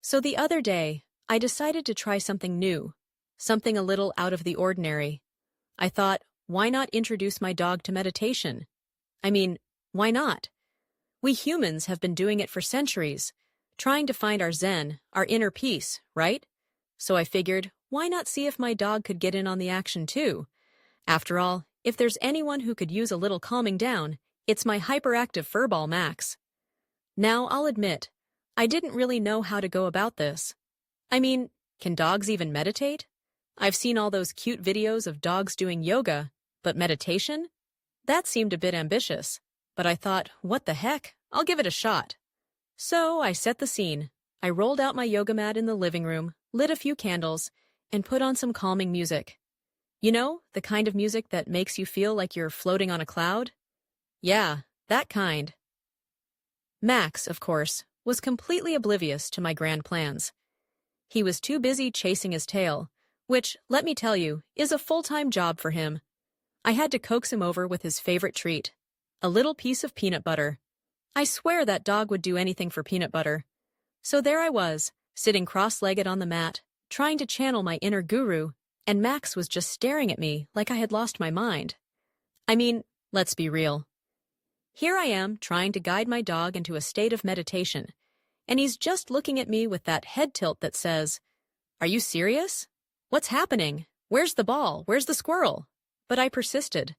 So the other day, I decided to try something new, something a little out of the ordinary. I thought, why not introduce my dog to meditation? I mean, why not? We humans have been doing it for centuries, trying to find our zen, our inner peace, right? So I figured, why not see if my dog could get in on the action too? After all, if there's anyone who could use a little calming down, it's my hyperactive furball Max. Now, I'll admit, I didn't really know how to go about this. I mean, can dogs even meditate? I've seen all those cute videos of dogs doing yoga, but meditation? That seemed a bit ambitious, but I thought, what the heck, I'll give it a shot. So I set the scene. I rolled out my yoga mat in the living room, lit a few candles, and put on some calming music. You know, the kind of music that makes you feel like you're floating on a cloud? Yeah, that kind. Max, of course, was completely oblivious to my grand plans. He was too busy chasing his tail, which, let me tell you, is a full-time job for him. I had to coax him over with his favorite treat, a little piece of peanut butter. I swear that dog would do anything for peanut butter. So there I was, sitting cross-legged on the mat, trying to channel my inner guru, and Max was just staring at me like I had lost my mind. I mean, let's be real. Here I am trying to guide my dog into a state of meditation, and he's just looking at me with that head tilt that says, "Are you serious? What's happening? Where's the ball? Where's the squirrel?" But I persisted.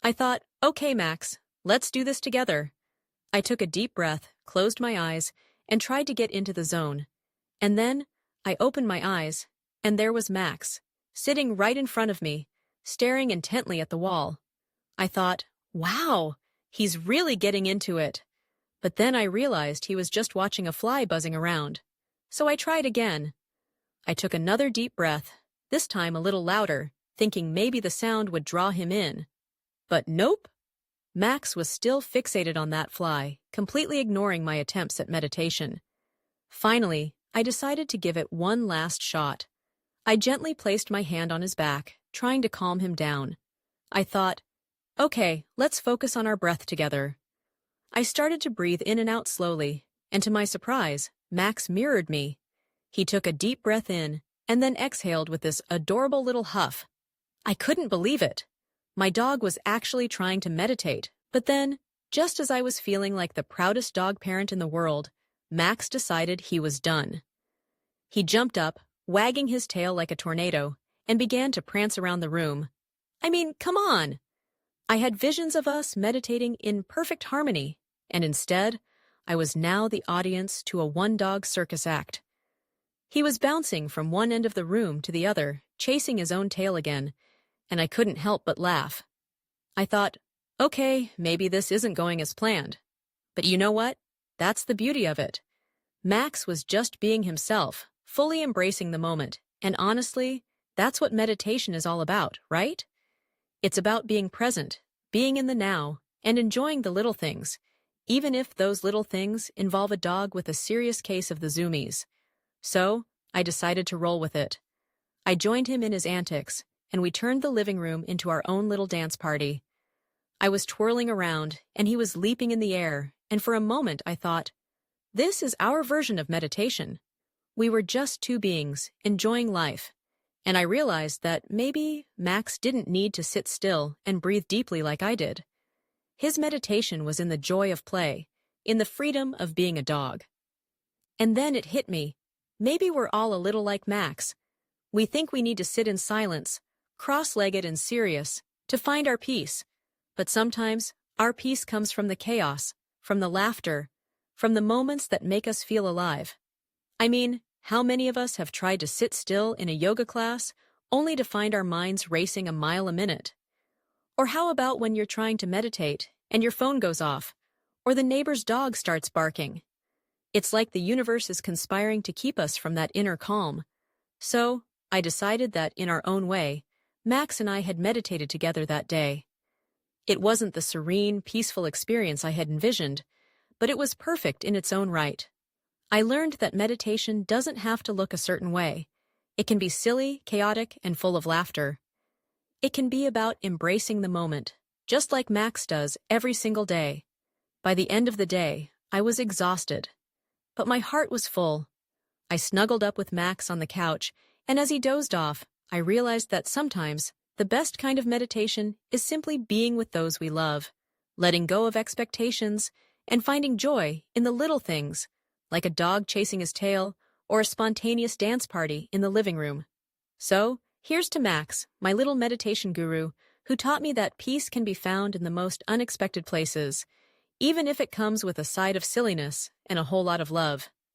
I thought, okay, Max, let's do this together. I took a deep breath, closed my eyes, and tried to get into the zone. And then I opened my eyes, and there was Max, sitting right in front of me, staring intently at the wall. I thought, wow, he's really getting into it. But then I realized he was just watching a fly buzzing around. So I tried again. I took another deep breath, this time a little louder, thinking maybe the sound would draw him in. But nope. Max was still fixated on that fly, completely ignoring my attempts at meditation. Finally, I decided to give it one last shot. I gently placed my hand on his back, trying to calm him down. I thought, okay, let's focus on our breath together. I started to breathe in and out slowly, and to my surprise, Max mirrored me. He took a deep breath in, and then exhaled with this adorable little huff. I couldn't believe it. My dog was actually trying to meditate, but then, just as I was feeling like the proudest dog parent in the world, Max decided he was done. He jumped up, wagging his tail like a tornado, and began to prance around the room. I mean, come on! I had visions of us meditating in perfect harmony, and instead, I was now the audience to a one-dog circus act. He was bouncing from one end of the room to the other, chasing his own tail again, and I couldn't help but laugh. I thought, okay, maybe this isn't going as planned. But you know what? That's the beauty of it. Max was just being himself, fully embracing the moment, and honestly, that's what meditation is all about, right? It's about being present, being in the now, and enjoying the little things, even if those little things involve a dog with a serious case of the zoomies. So, I decided to roll with it. I joined him in his antics, and we turned the living room into our own little dance party. I was twirling around, and he was leaping in the air, and for a moment I thought, this is our version of meditation. We were just two beings, enjoying life, and I realized that maybe Max didn't need to sit still and breathe deeply like I did. His meditation was in the joy of play, in the freedom of being a dog. And then it hit me. Maybe we're all a little like Max. We think we need to sit in silence, cross-legged and serious, to find our peace. But sometimes, our peace comes from the chaos, from the laughter, from the moments that make us feel alive. I mean, how many of us have tried to sit still in a yoga class only to find our minds racing a mile a minute? Or how about when you're trying to meditate and your phone goes off, or the neighbor's dog starts barking? It's like the universe is conspiring to keep us from that inner calm. So, I decided that in our own way, Max and I had meditated together that day. It wasn't the serene, peaceful experience I had envisioned, but it was perfect in its own right. I learned that meditation doesn't have to look a certain way. It can be silly, chaotic, and full of laughter. It can be about embracing the moment, just like Max does every single day. By the end of the day, I was exhausted. But my heart was full. I snuggled up with Max on the couch, and as he dozed off, I realized that sometimes the best kind of meditation is simply being with those we love, letting go of expectations, and finding joy in the little things, like a dog chasing his tail or a spontaneous dance party in the living room. So, here's to Max, my little meditation guru, who taught me that peace can be found in the most unexpected places, even if it comes with a side of silliness and a whole lot of love.